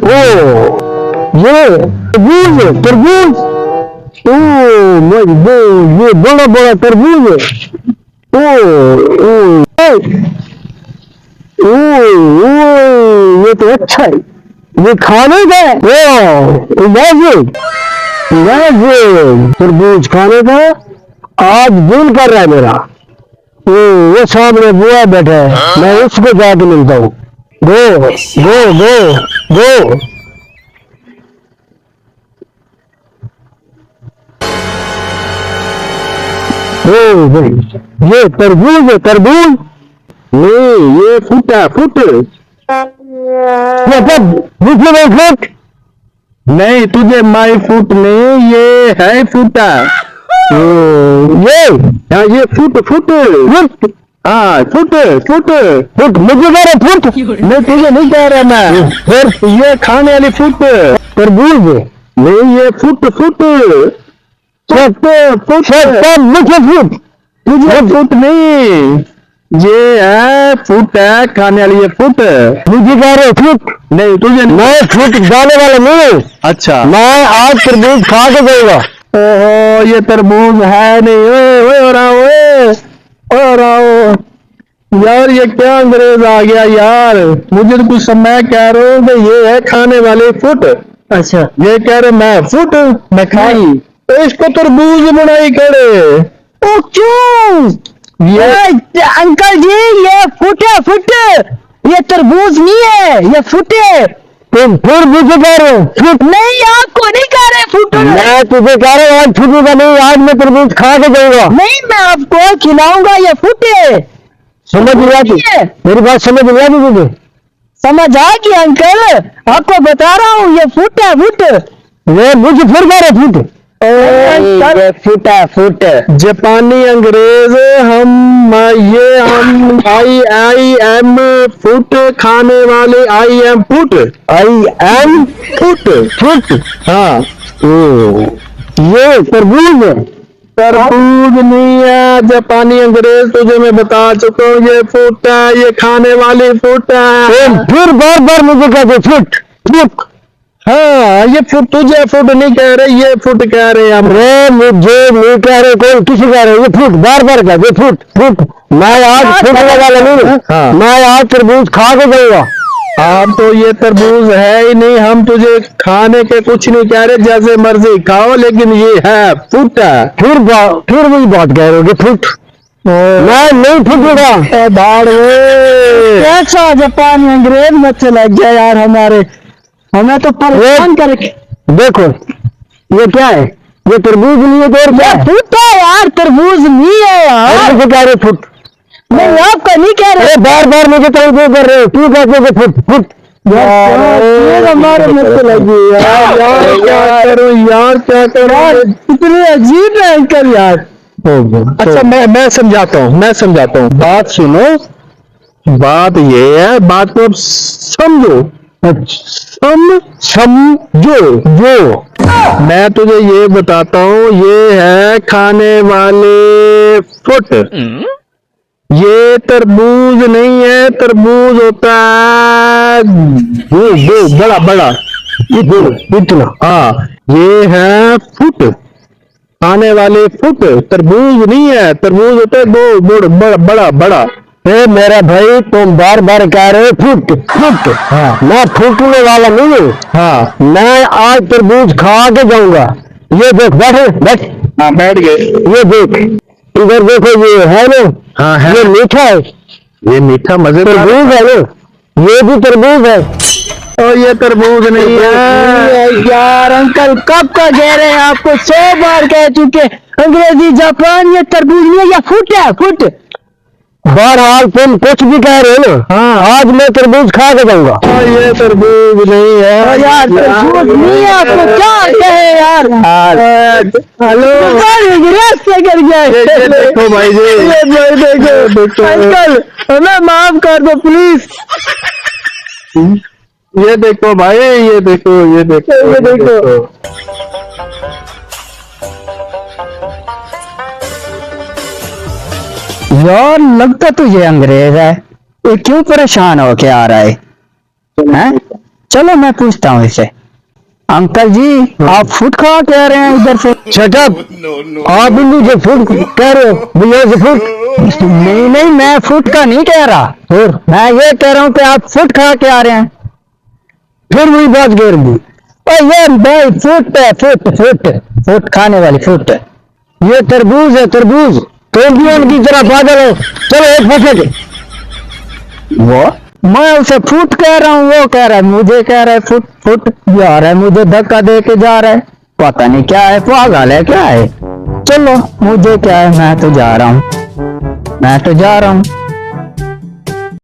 ओ ये तरबूज तरबूज। ओ ये बड़ा बड़ा तरबूज है। ओ ओ ओ ये तो अच्छा है, ये खाने का है। वाजिब वाजिब तरबूज खाने का आज दिल कर रहा है मेरा। वो सामने बुआ बैठा है, मैं उसको जाके मिलता हूँ। गो गो गो गो। ओ भाई ये तरबूज है, तरबूज नहीं, ये फूटा फुट। फुट नहीं, तुझे माई फुट नहीं, ये है फूटा। ये हाँ, ये फुट फुट फुट। हाँ फुट फुट फुट, मुझे कह रहे फुट, मैं तुझे नहीं कह रहा मैं। फिर ये खाने वाली फुट तरबूज नहीं, ये फुट फुट फुट फुट मुझे फुट, तुझे फुट नहीं, ये है फुट है खाने वाली, ये फुट। मुझे कह रहे फुट नहीं, तुझे मैं फुट जाने वाला नहीं। अच्छा, मैं आज तरबूज खा के जाऊंगा। ओहो ये तरबूज है नहीं। ओ राओ यार, ये क्या अंग्रेज आ गया यार, मुझे तो कुछ समय कह रहे हो कि ये है खाने वाले फुट। अच्छा, ये कह रहे मैं फुट मैं खाई, तो इसको तरबूज बनाई करे। ओ क्यों ये अंकल जी, ये फुट है फुट, ये तरबूज नहीं है, ये फुट है। तुम फिर मुझे कह रहे हो फुट? नहीं, आपको नहीं कह रहे फुट, मैं तुझे कह रहा हूँ आज फुटूंगा नहीं, आज मैं तरबूज खा के जाऊंगा। नहीं, मैं आपको खिलाऊंगा, ये फुट है। समझ नहीं आती मेरी बात, समझ नहीं आती तुझे? समझ आ गई अंकल, आपको बता रहा हूँ ये फुट है फुट। ये मुझे फिर कह रहे फुट? फुट है फुट, जापानी अंग्रेज हम आई आई एम फुट खाने वाले, I am foot, I am foot foot. हाँ ये तरबूज है, तरबूज नहीं है, जापानी अंग्रेज तुझे मैं बता चुका हूँ, ये फुट है, ये खाने वाली फुट है। फिर बार बार मुझे कहते फुट फुट। हाँ ये फुट, तुझे फुट नहीं कह रहे, ये फुट कह रहे हम। रे मुझे नहीं कह रहे, कौन किसी कह रहे, ये फुट बार बार कहते फुट फुट। मैं आज फुटने वाला नहीं। हाँ। मैं आज तरबूज खा के जाऊंगा। अब तो ये तरबूज है ही नहीं, हम तुझे खाने के कुछ नहीं कह रहे, जैसे मर्जी खाओ, लेकिन ये है फुट है। फिर वही बात कह रहे हो कि फुट, मैं नहीं फुटूंगा। बाढ़ कैसा जापानी अंग्रेज में चला गया यार, हमें तो परेशान करके। देखो ये क्या है, ये तरबूज नहीं है, तो क्या फुट है यार, तरबूज नहीं है यार। मुझे कह रहे फुट, नहीं आपका नहीं कह रहे, बार बार मुझे तरबूज कर रहे हो, तू कहते हो फुट फुट। हमारे मुझ से लगी यार, क्या करूं यार, क्या करूं, इतने अजीब है अंकल यार। अच्छा मैं समझाता हूँ, बात सुनो, बात ये है, बात को अब समझो, समझो। जो मैं तुझे ये बताता हूँ, ये है खाने वाले फुट, ये तरबूज नहीं है, तरबूज होता है ये बड़ा बड़ा इतना। हाँ ये है फुट, खाने वाले फुट, तरबूज नहीं है, तरबूज होता है दो बड़ा बड़ा बड़ा। मेरा भाई तुम बार बार कह रहे हो फुट फुट। हाँ। मैं फूटने वाला नहीं हूँ। हाँ। मैं आज तरबूज खा के जाऊंगा। ये देख, बैठ। हाँ बैठ गए। ये देख, इधर देखो, ये है ना। हाँ है। ये मीठा है, ये मीठा मजेदार तरबूज है ना, ये भी तरबूज है। और ये तरबूज नहीं है यार। अंकल कब का कह रहे हैं, आपको 100 बार कह चुके, अंग्रेजी जापान, ये तरबूज नहीं है, ये फुट है फुट। बहरहाल तुम कुछ भी कह रहे हो ना। हाँ। आज मैं तरबूज खा के जाऊंगा। ये तरबूज नहीं है यार, तरबूज नहीं है, आपको क्या कहे यार। हेलो से कर गया। देखो भाई जी, ये देखो अंकल, हमें माफ कर दो प्लीज। ये देखो भाई, ये देखो। यार लगता तो ये अंग्रेज है, ये क्यों परेशान होके आ रहा है? चलो मैं पूछता हूँ इसे। अंकल जी आप फुट खा कह रहे हैं इधर से? शटअप, आप मुझे फुट कह रहे हो भैया से फुट? नहीं नहीं मैं फुट का नहीं कह रहा, और मैं ये कह रहा हूँ कि आप फुट खा के आ रहे हैं। फिर वही बात घेर दी। ये भाई फुट है, फुट फुट फुट खाने वाली फुट। ये तरबूज है, तरबूज। तुम भी उनकी तरह पागल हो। चलो एक फटक। वो मैं उसे फुट कह रहा हूँ, वो कह रहा है मुझे कह रहा है फुट फुट जा रहा है, मुझे धक्का दे के जा रहा है, पता नहीं क्या है, पागल है क्या है। चलो मुझे क्या है, मैं तो जा रहा हूँ, मैं तो जा रहा हूँ।